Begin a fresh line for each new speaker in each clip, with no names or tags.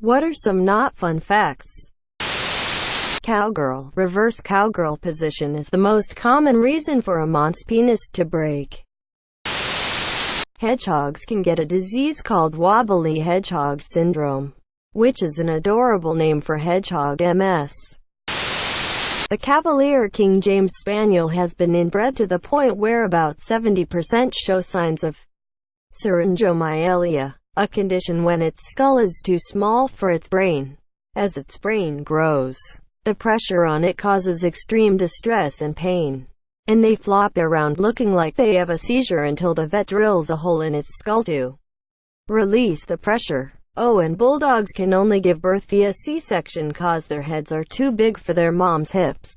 What are some not fun facts? Cowgirl. Reverse cowgirl position is the most common reason for a moth's penis to break. Hedgehogs can get a disease called wobbly hedgehog syndrome, which is an adorable name for hedgehog MS. The Cavalier King James Spaniel has been inbred to the point where about 70% show signs of syringomyelia, a condition when its skull is too small for its brain. As its brain grows, the pressure on it causes extreme distress and pain, and they flop around looking like they have a seizure until the vet drills a hole in its skull to release the pressure. Oh, and bulldogs can only give birth via C-section cause their heads are too big for their mom's hips.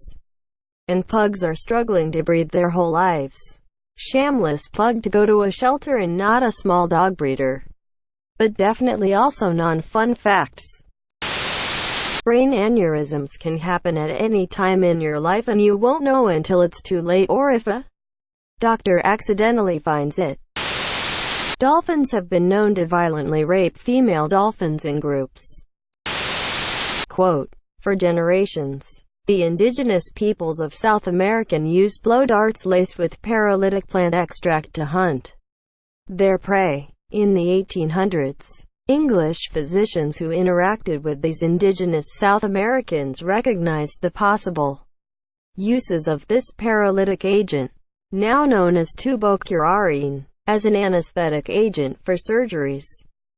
And pugs are struggling to breed their whole lives. Shamless plug to go to a shelter and not a small dog breeder. But definitely also non-fun facts. Brain aneurysms can happen at any time in your life and you won't know until it's too late or if a doctor accidentally finds it. Dolphins have been known to violently rape female dolphins in groups. Quote, for generations, the indigenous peoples of South America used blow darts laced with paralytic plant extract to hunt their prey. In the 1800s, English physicians who interacted with these indigenous South Americans recognized the possible uses of this paralytic agent, now known as tubocurarine, as an anesthetic agent for surgeries.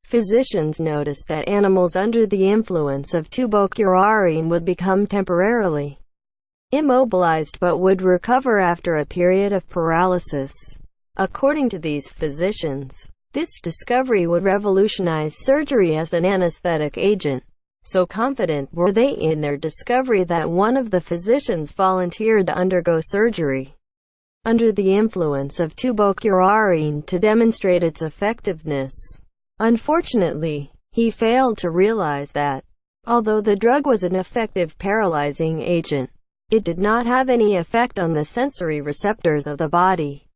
Physicians noticed that animals under the influence of tubocurarine would become temporarily immobilized but would recover after a period of paralysis. According to these physicians, this discovery would revolutionize surgery as an anesthetic agent. So confident were they in their discovery that one of the physicians volunteered to undergo surgery under the influence of tubocurarine to demonstrate its effectiveness. Unfortunately, he failed to realize that, although the drug was an effective paralyzing agent, it did not have any effect on the sensory receptors of the body.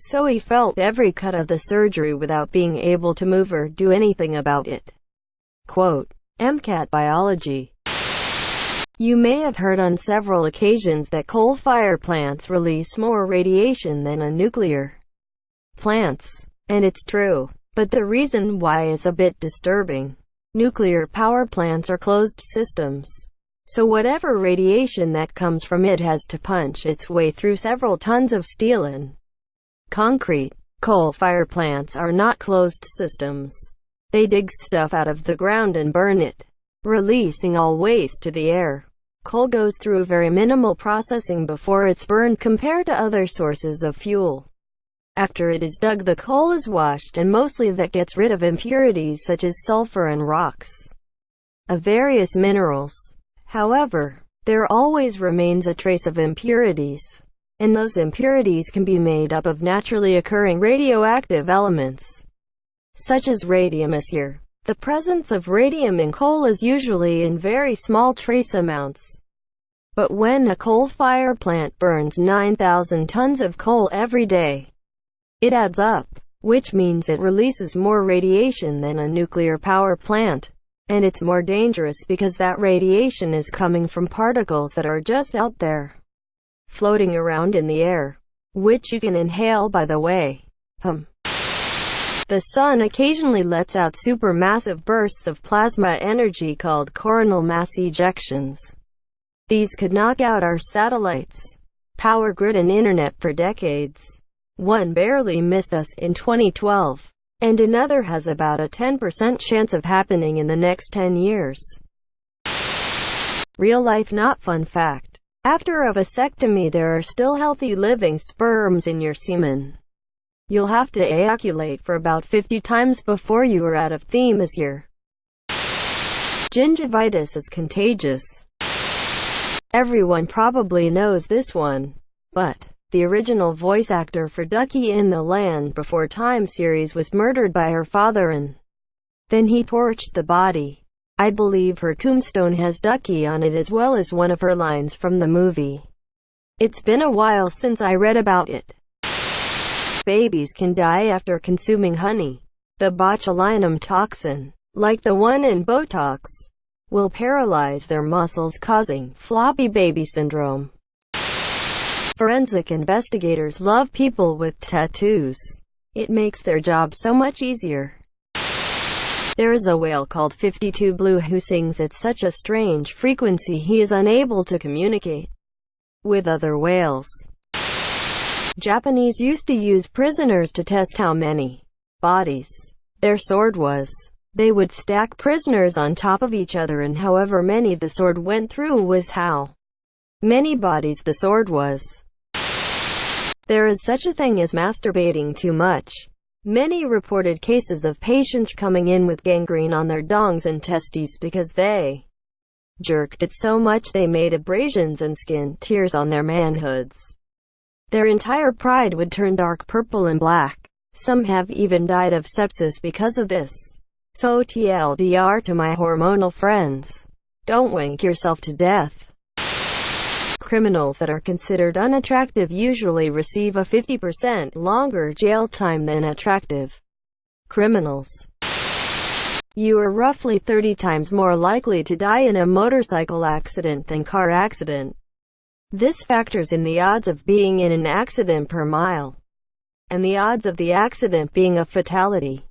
So he felt every cut of the surgery without being able to move or do anything about it. Quote, MCAT Biology. You may have heard on several occasions that coal-fired plants release more radiation than a nuclear plants. And it's true. But the reason why is a bit disturbing. Nuclear power plants are closed systems. So whatever radiation that comes from it has to punch its way through several tons of steel and concrete. Coal-fired plants are not closed systems. They dig stuff out of the ground and burn it, releasing all waste to the air. Coal goes through very minimal processing before it's burned compared to other sources of fuel. After it is dug, the coal is washed and mostly that gets rid of impurities such as sulfur and rocks of various minerals. However, there always remains a trace of impurities, and those impurities can be made up of naturally occurring radioactive elements, such as radium. The presence of radium in coal is usually in very small trace amounts. But when a coal-fired plant burns 9,000 tons of coal every day, it adds up, which means it releases more radiation than a nuclear power plant. And it's more dangerous because that radiation is coming from particles that are just out there, floating around in the air, which you can inhale, by the way. The sun occasionally lets out supermassive bursts of plasma energy called coronal mass ejections. These could knock out our satellites, power grid and internet for decades. One barely missed us in 2012, and another has about a 10% chance of happening in the next 10 years. Real life not fun fact. After a vasectomy there are still healthy living sperms in your semen. You'll have to ejaculate for about 50 times before you are out of theme this year. Gingivitis is contagious. Everyone probably knows this one, but the original voice actor for Ducky in the Land Before Time series was murdered by her father and then he torched the body. I believe her tombstone has Ducky on it as well as one of her lines from the movie. It's been a while since I read about it. Babies can die after consuming honey. The botulinum toxin, like the one in Botox, will paralyze their muscles, causing floppy baby syndrome. Forensic investigators love people with tattoos. It makes their job so much easier. There is a whale called 52 Blue who sings at such a strange frequency he is unable to communicate with other whales. Japanese used to use prisoners to test how many bodies their sword was. They would stack prisoners on top of each other, and however many the sword went through was how many bodies the sword was. There is such a thing as masturbating too much. Many reported cases of patients coming in with gangrene on their dongs and testes because they jerked it so much they made abrasions and skin tears on their manhoods. Their entire pride would turn dark purple and black. Some have even died of sepsis because of this. So TLDR to my hormonal friends, don't wank yourself to death. Criminals that are considered unattractive usually receive a 50% longer jail time than attractive criminals. You are roughly 30 times more likely to die in a motorcycle accident than car accident. This factors in the odds of being in an accident per mile, and the odds of the accident being a fatality.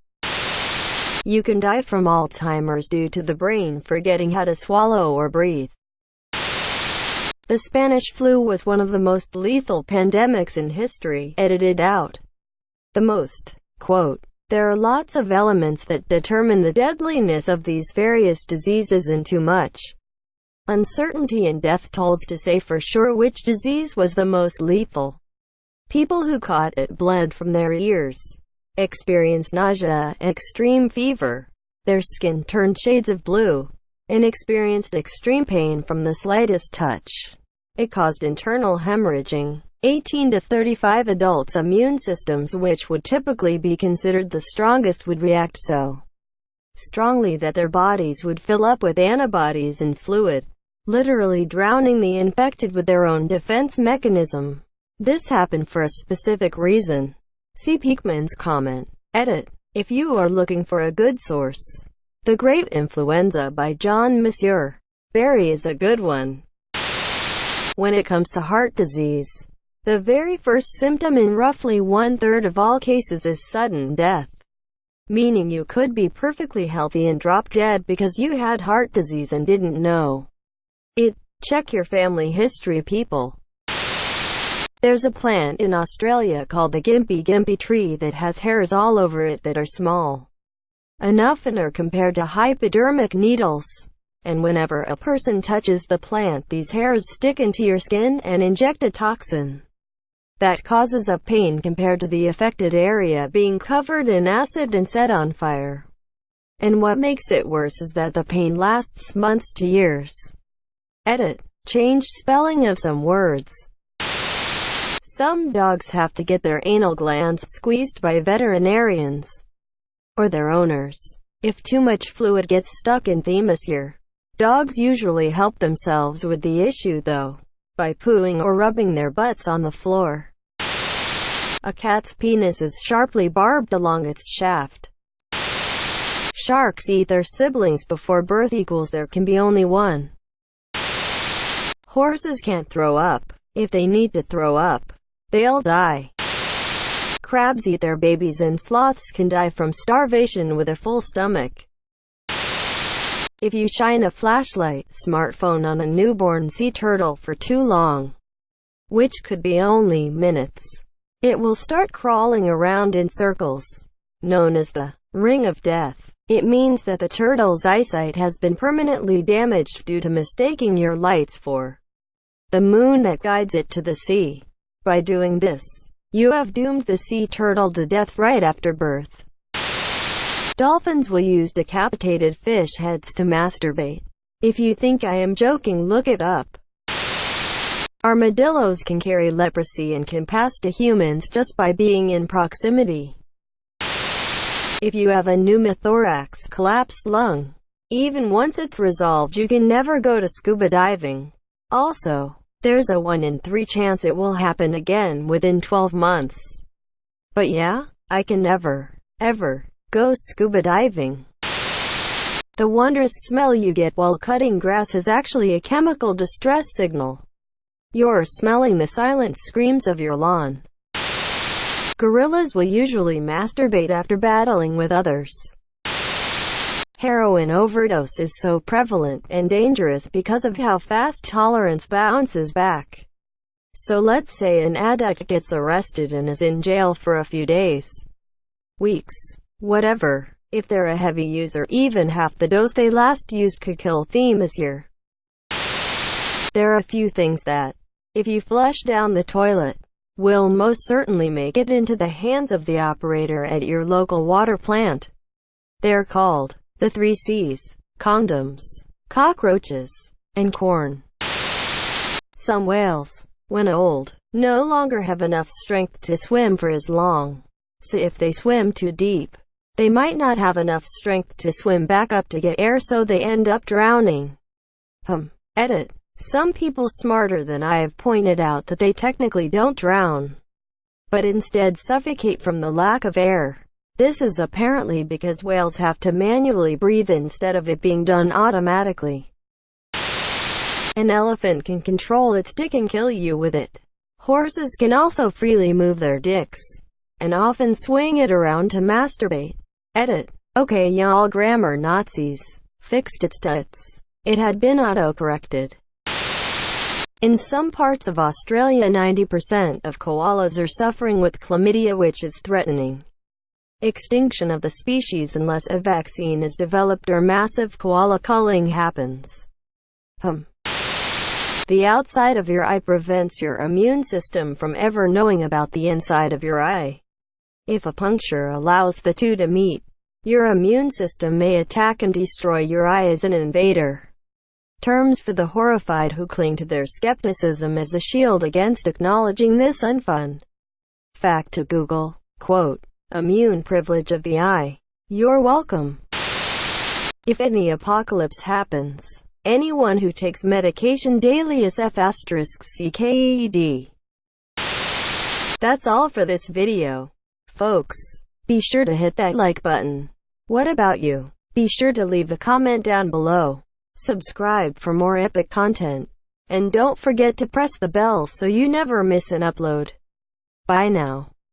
You can die from Alzheimer's due to the brain forgetting how to swallow or breathe. The Spanish flu was one of the most lethal pandemics in history. Edited out. The most. Quote, there are lots of elements that determine the deadliness of these various diseases, and too much uncertainty in death tolls to say for sure which disease was the most lethal. People who caught it bled from their ears, experienced nausea and extreme fever. Their skin turned shades of blue, and experienced extreme pain from the slightest touch. It caused internal hemorrhaging. 18 to 35 adults' immune systems, which would typically be considered the strongest, would react so strongly that their bodies would fill up with antibodies and fluid, literally drowning the infected with their own defense mechanism. This happened for a specific reason. See Peakman's comment. Edit. If you are looking for a good source, The Great Influenza by John Monsieur Barry is a good one. When it comes to heart disease, the very first symptom in roughly 1/3 of all cases is sudden death, meaning you could be perfectly healthy and drop dead because you had heart disease and didn't know it. Check your family history, people. There's a plant in Australia called the gympie tree that has hairs all over it that are small enough and are compared to hypodermic needles. And whenever a person touches the plant, these hairs stick into your skin and inject a toxin that causes a pain compared to the affected area being covered in acid and set on fire. And what makes it worse is that the pain lasts months to years. Edit. Changed spelling of some words. Some dogs have to get their anal glands squeezed by veterinarians or their owners. If too much fluid gets stuck in the muscle, dogs usually help themselves with the issue though, by pooing or rubbing their butts on the floor. A cat's penis is sharply barbed along its shaft. Sharks eat their siblings before birth equals there can be only one. Horses can't throw up. If they need to throw up, they'll die. Crabs eat their babies, and sloths can die from starvation with a full stomach. If you shine a flashlight, smartphone on a newborn sea turtle for too long, which could be only minutes, it will start crawling around in circles, known as the ring of death. It means that the turtle's eyesight has been permanently damaged due to mistaking your lights for the moon that guides it to the sea. By doing this, you have doomed the sea turtle to death right after birth. Dolphins will use decapitated fish heads to masturbate. If you think I am joking, look it up. Armadillos can carry leprosy and can pass to humans just by being in proximity. If you have a pneumothorax, collapsed lung, even once it's resolved, you can never go to scuba diving. Also, there's a 1 in 3 chance it will happen again within 12 months. But yeah, I can never, ever go scuba diving. The wondrous smell you get while cutting grass is actually a chemical distress signal. You're smelling the silent screams of your lawn. Gorillas will usually masturbate after battling with others. Heroin overdose is so prevalent and dangerous because of how fast tolerance bounces back. So let's say an addict gets arrested and is in jail for a few days, weeks, whatever. If they're a heavy user, even half the dose they last used could kill them this year. There are a few things that, if you flush down the toilet, will most certainly make it into the hands of the operator at your local water plant. They're called the 3 C's: condoms, cockroaches, and corn. Some whales, when old, no longer have enough strength to swim for as long. So if they swim too deep, they might not have enough strength to swim back up to get air, so they end up drowning. Edit. Some people smarter than I have pointed out that they technically don't drown, but instead suffocate from the lack of air. This is apparently because whales have to manually breathe instead of it being done automatically. An elephant can control its dick and kill you with it. Horses can also freely move their dicks, and often swing it around to masturbate. Edit. Okay y'all, grammar Nazis fixed its tuts. It had been auto-corrected. In some parts of Australia, 90% of koalas are suffering with chlamydia, which is threatening extinction of the species unless a vaccine is developed or massive koala culling happens. The outside of your eye prevents your immune system from ever knowing about the inside of your eye. If a puncture allows the two to meet, your immune system may attack and destroy your eye as an invader. Terms for the horrified who cling to their skepticism as a shield against acknowledging this unfun fact to Google. Quote, immune privilege of the eye. You're welcome. If any apocalypse happens, anyone who takes medication daily is F***CKED. That's all for this video, folks. Be sure to hit that like button. What about you? Be sure to leave a comment down below. Subscribe for more epic content. And don't forget to press the bell so you never miss an upload. Bye now.